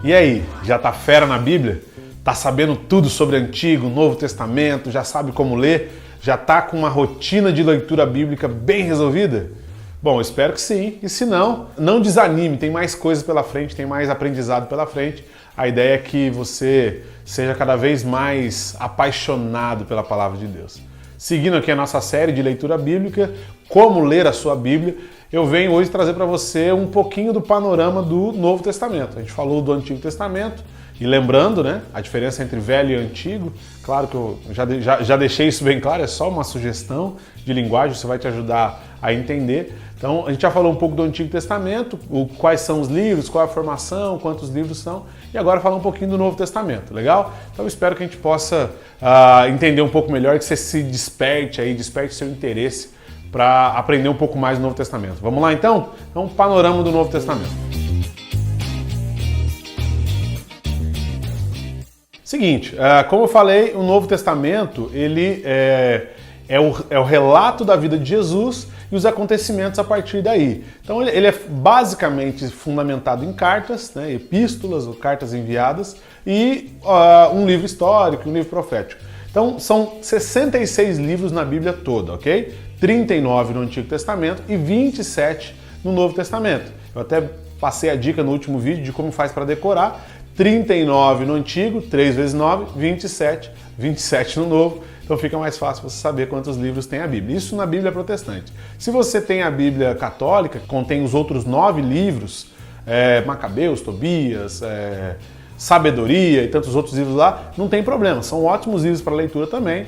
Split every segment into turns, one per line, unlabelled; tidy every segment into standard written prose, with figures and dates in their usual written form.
E aí, já tá fera na Bíblia? Tá sabendo tudo sobre Antigo, Novo Testamento, já sabe como ler? Já tá com uma rotina de leitura bíblica bem resolvida? Bom, espero que sim. E se não, não desanime, tem mais coisas pela frente, tem mais aprendizado pela frente. A ideia é que você seja cada vez mais apaixonado pela palavra de Deus. Seguindo aqui a nossa série de leitura bíblica, Como Ler a Sua Bíblia, eu venho hoje trazer para você um pouquinho do panorama do Novo Testamento. A gente falou do Antigo Testamento, e lembrando, né, a diferença entre Velho e Antigo, claro que eu já deixei isso bem claro, é só uma sugestão de linguagem, isso vai te ajudar a entender. Então, a gente já falou um pouco do Antigo Testamento, quais são os livros, qual é a formação, quantos livros são, e agora falar um pouquinho do Novo Testamento, legal? Então, espero que a gente possa entender um pouco melhor, que você se desperte seu interesse para aprender um pouco mais do Novo Testamento. Vamos lá, então? Então, panorama do Novo Testamento. Seguinte, como eu falei, o Novo Testamento ele é o relato da vida de Jesus e os acontecimentos a partir daí. Então ele é basicamente fundamentado em cartas, né, epístolas ou cartas enviadas e um livro histórico, um livro profético. Então são 66 livros na Bíblia toda, ok? 39 no Antigo Testamento e 27 no Novo Testamento. Eu até passei a dica no último vídeo de como faz para decorar. 39 no Antigo, 3 vezes 9, 27, 27 no Novo. Então fica mais fácil você saber quantos livros tem a Bíblia. Isso na Bíblia protestante. Se você tem a Bíblia católica, que contém os outros 9 livros, Macabeus, Tobias, Sabedoria e tantos outros livros lá, não tem problema. São ótimos livros para leitura também.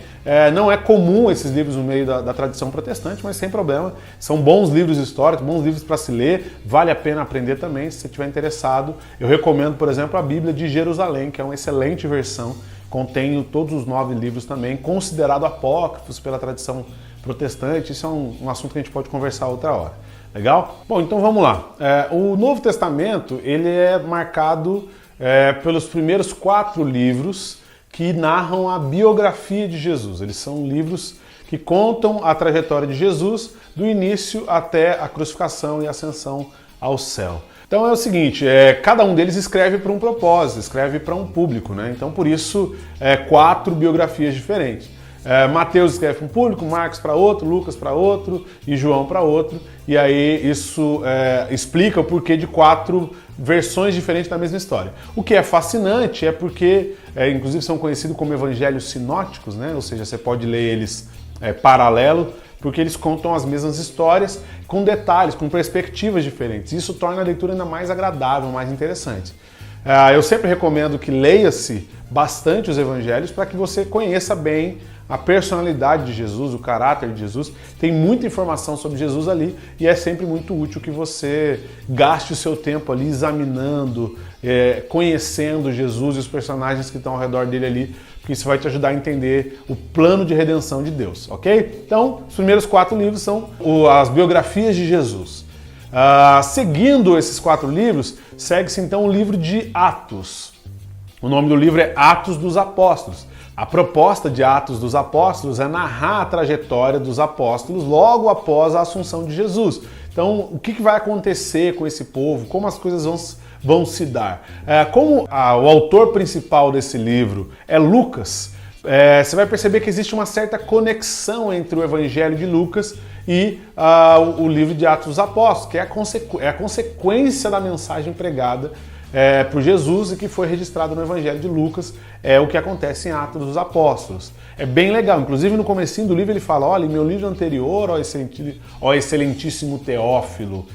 Não é comum esses livros no meio da tradição protestante, mas sem problema. São bons livros históricos, bons livros para se ler. Vale a pena aprender também, se você estiver interessado. Eu recomendo, por exemplo, a Bíblia de Jerusalém, que é uma excelente versão. Contém todos os 9 livros também, considerado apócrifos pela tradição protestante. Isso é um assunto que a gente pode conversar outra hora. Legal? Bom, então vamos lá. O Novo Testamento ele é marcado pelos primeiros 4 livros que narram a biografia de Jesus. Eles são livros que contam a trajetória de Jesus do início até a crucificação e ascensão ao céu. Então é o seguinte, cada um deles escreve para um propósito, escreve para um público, né? Então por isso 4 biografias diferentes. Mateus escreve para um público, Marcos para outro, Lucas para outro e João para outro. E aí isso explica o porquê de 4 versões diferentes da mesma história. O que é fascinante é porque, inclusive são conhecidos como evangelhos sinóticos, né? Ou seja, você pode ler eles paralelo, porque eles contam as mesmas histórias com detalhes, com perspectivas diferentes. Isso torna a leitura ainda mais agradável, mais interessante. Eu sempre recomendo que leia-se bastante os evangelhos para que você conheça bem a personalidade de Jesus, o caráter de Jesus. Tem muita informação sobre Jesus ali e é sempre muito útil que você gaste o seu tempo ali examinando, conhecendo Jesus e os personagens que estão ao redor dele ali, porque isso vai te ajudar a entender o plano de redenção de Deus, ok? Então, os primeiros 4 livros são as biografias de Jesus. Seguindo esses 4 livros, segue-se então o livro de Atos. O nome do livro é Atos dos Apóstolos. A proposta de Atos dos Apóstolos é narrar a trajetória dos apóstolos logo após a assunção de Jesus. Então, o que vai acontecer com esse povo? Como as coisas vão se dar? Como o autor principal desse livro é Lucas, você vai perceber que existe uma certa conexão entre o Evangelho de Lucas e o livro de Atos dos Apóstolos, que é a consequência da mensagem pregada por Jesus e que foi registrado no Evangelho de Lucas, é o que acontece em Atos dos Apóstolos. É bem legal, inclusive no comecinho do livro ele fala, olha, em meu livro anterior, ó excelentíssimo Teófilo,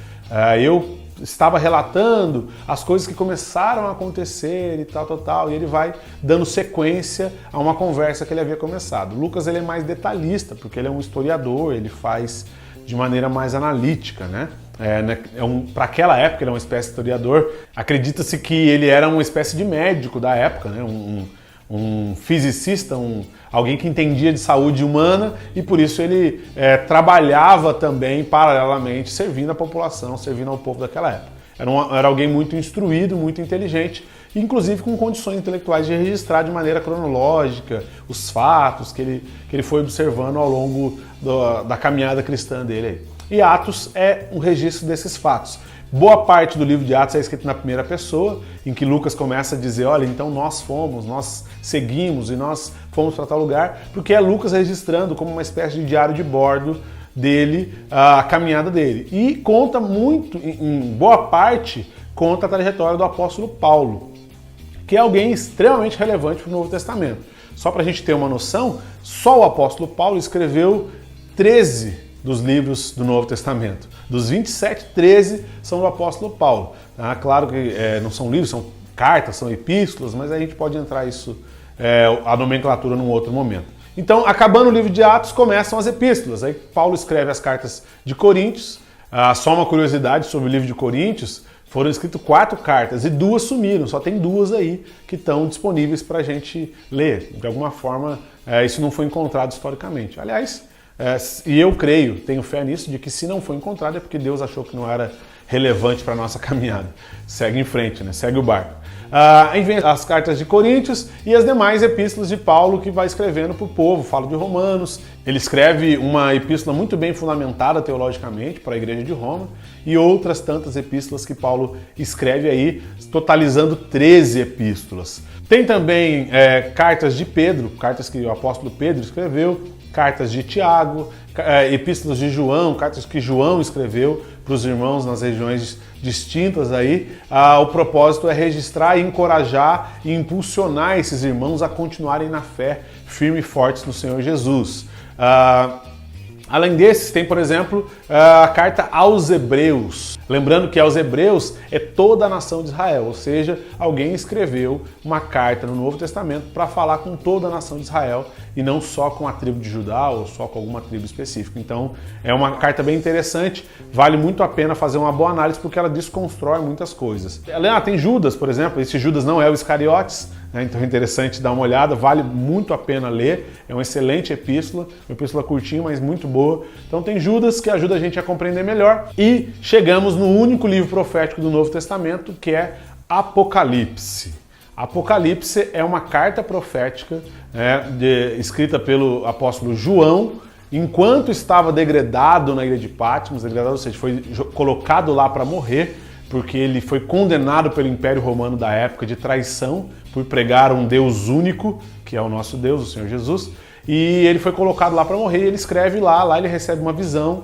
eu estava relatando as coisas que começaram a acontecer e tal, e ele vai dando sequência a uma conversa que ele havia começado. Lucas ele é mais detalhista, porque ele é um historiador, ele faz de maneira mais analítica, né? Para aquela época ele é uma espécie de historiador. Acredita-se que ele era uma espécie de médico da época, né? Um fisicista, alguém que entendia de saúde humana e por isso ele trabalhava também paralelamente servindo a população, servindo ao povo daquela época. Era alguém muito instruído, muito inteligente, inclusive com condições intelectuais de registrar de maneira cronológica os fatos que ele foi observando ao longo da caminhada cristã dele aí. E Atos é um registro desses fatos. Boa parte do livro de Atos é escrito na primeira pessoa, em que Lucas começa a dizer, olha, então nós seguimos e nós fomos para tal lugar, porque é Lucas registrando como uma espécie de diário de bordo dele, a caminhada dele. E conta muito, em boa parte, conta a trajetória do apóstolo Paulo, que é alguém extremamente relevante para o Novo Testamento. Só para a gente ter uma noção, só o apóstolo Paulo escreveu 13 dos livros do Novo Testamento. Dos 27, 13 são do apóstolo Paulo. Tá? Claro que não são livros, são cartas, são epístolas, mas a gente pode entrar isso, a nomenclatura num outro momento. Então, acabando o livro de Atos, começam as epístolas. Aí Paulo escreve as cartas de Coríntios. Só uma curiosidade sobre o livro de Coríntios, foram escritas 4 cartas e 2 sumiram, só tem 2 aí que estão disponíveis para a gente ler. De alguma forma, isso não foi encontrado historicamente. Aliás, e eu creio, tenho fé nisso, de que se não foi encontrado é porque Deus achou que não era relevante para a nossa caminhada. Segue em frente, né? Segue o barco. Aí vem as cartas de Coríntios e as demais epístolas de Paulo que vai escrevendo para o povo. Fala de Romanos, ele escreve uma epístola muito bem fundamentada teologicamente para a igreja de Roma e outras tantas epístolas que Paulo escreve aí, totalizando 13 epístolas. Tem também cartas de Pedro, cartas que o apóstolo Pedro escreveu, cartas de Tiago, epístolas de João, cartas que João escreveu para os irmãos nas regiões distintas aí. O propósito é registrar, encorajar e impulsionar esses irmãos a continuarem na fé, firmes e fortes no Senhor Jesus. Além desses, tem, por exemplo, a carta aos Hebreus. Lembrando que aos Hebreus é toda a nação de Israel, ou seja, alguém escreveu uma carta no Novo Testamento para falar com toda a nação de Israel e não só com a tribo de Judá ou só com alguma tribo específica. Então, é uma carta bem interessante, vale muito a pena fazer uma boa análise porque ela desconstrói muitas coisas. Tem Judas, por exemplo, esse Judas não é o Iscariotes, né? Então é interessante dar uma olhada, vale muito a pena ler, é uma excelente epístola, uma epístola curtinha, mas muito boa. Então tem Judas que ajuda a gente a compreender melhor e chegamos no único livro profético do Novo Testamento, que é Apocalipse. Apocalipse é uma carta profética escrita pelo apóstolo João, enquanto estava degradado na ilha de Patmos, ou seja, foi colocado lá para morrer, porque ele foi condenado pelo Império Romano da época de traição, por pregar um Deus único, que é o nosso Deus, o Senhor Jesus, e ele foi colocado lá para morrer, e ele escreve lá ele recebe uma visão,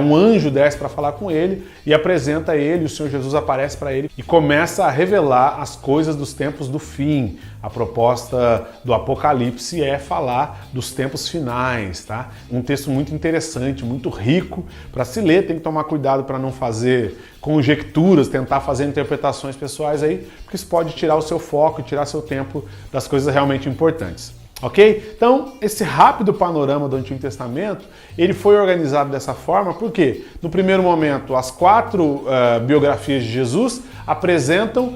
um anjo desce para falar com ele e apresenta ele, o Senhor Jesus aparece para ele e começa a revelar as coisas dos tempos do fim. A proposta do Apocalipse é falar dos tempos finais, tá? Um texto muito interessante, muito rico para se ler, tem que tomar cuidado para não fazer conjecturas, tentar fazer interpretações pessoais aí, porque isso pode tirar o seu foco e tirar seu tempo das coisas realmente importantes. Ok? Então, esse rápido panorama do Antigo Testamento, ele foi organizado dessa forma, porque no primeiro momento as 4 biografias de Jesus apresentam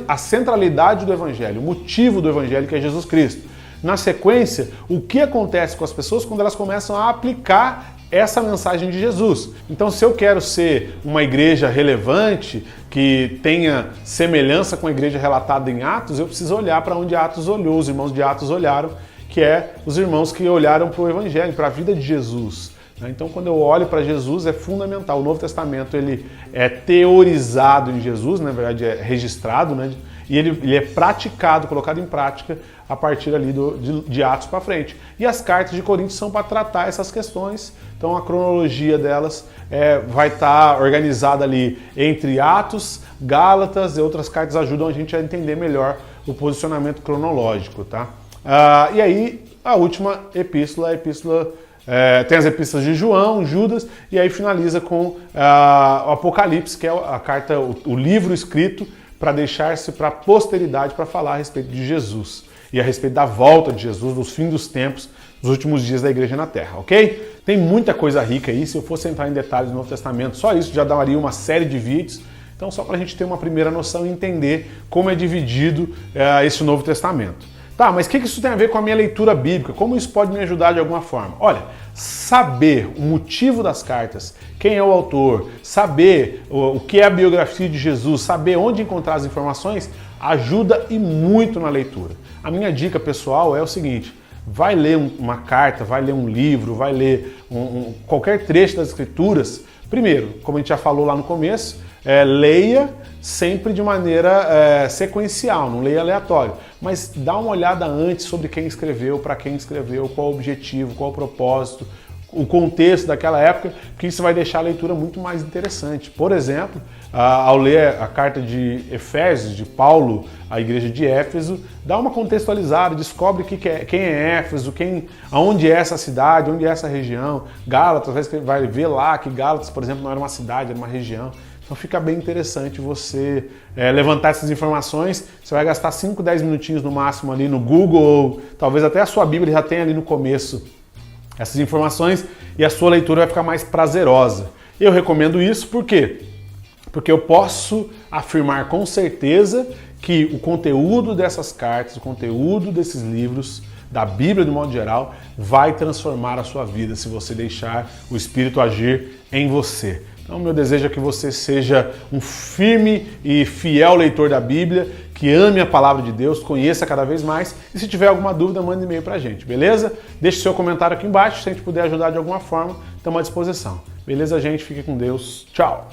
a centralidade do Evangelho, o motivo do Evangelho, que é Jesus Cristo. Na sequência, o que acontece com as pessoas quando elas começam a aplicar essa mensagem de Jesus. Então, se eu quero ser uma igreja relevante, que tenha semelhança com a igreja relatada em Atos, eu preciso olhar para onde Atos olhou, os irmãos de Atos olharam, que é os irmãos que olharam para o Evangelho, para a vida de Jesus. Então, quando eu olho para Jesus, é fundamental. O Novo Testamento ele é teorizado em Jesus, na verdade é registrado, né? E ele é praticado, colocado em prática a partir ali de Atos para frente. E as cartas de Coríntios são para tratar essas questões, então a cronologia delas vai estar organizada ali entre Atos, Gálatas e outras cartas ajudam a gente a entender melhor o posicionamento cronológico, tá? E aí a última epístola, tem as epístolas de João, Judas, e aí finaliza com o Apocalipse, que é a carta, o livro escrito para deixar-se para a posteridade para falar a respeito de Jesus e a respeito da volta de Jesus, dos fins dos tempos, dos últimos dias da igreja na Terra, ok? Tem muita coisa rica aí, se eu fosse entrar em detalhes do Novo Testamento, só isso já daria uma série de vídeos, então só para a gente ter uma primeira noção e entender como é dividido esse Novo Testamento. Tá, mas o que isso tem a ver com a minha leitura bíblica? Como isso pode me ajudar de alguma forma? Olha, saber o motivo das cartas, quem é o autor, saber o que é a biografia de Jesus, saber onde encontrar as informações, ajuda e muito na leitura. A minha dica pessoal é o seguinte: vai ler uma carta, vai ler um livro, vai ler qualquer trecho das Escrituras. Primeiro, como a gente já falou lá no começo, leia sempre de maneira sequencial, não leia aleatório, mas dá uma olhada antes sobre quem escreveu, para quem escreveu, qual o objetivo, qual o propósito, o contexto daquela época, porque isso vai deixar a leitura muito mais interessante. Por exemplo, ao ler a carta de Efésios, de Paulo à igreja de Éfeso, dá uma contextualizada, descobre quem é Éfeso, aonde é essa cidade, onde é essa região. Gálatas, vai ver lá que Gálatas, por exemplo, não era uma cidade, era uma região. Então fica bem interessante você levantar essas informações. Você vai gastar 5, 10 minutinhos no máximo ali no Google, ou talvez até a sua Bíblia já tenha ali no começo essas informações e a sua leitura vai ficar mais prazerosa. Eu recomendo isso por quê? Porque eu posso afirmar com certeza que o conteúdo dessas cartas, o conteúdo desses livros, da Bíblia de modo geral, vai transformar a sua vida se você deixar o Espírito agir em você. Então, meu desejo é que você seja um firme e fiel leitor da Bíblia, que ame a palavra de Deus, conheça cada vez mais. E se tiver alguma dúvida, manda e-mail pra gente, beleza? Deixe seu comentário aqui embaixo, se a gente puder ajudar de alguma forma, estamos à disposição. Beleza, gente? Fique com Deus. Tchau!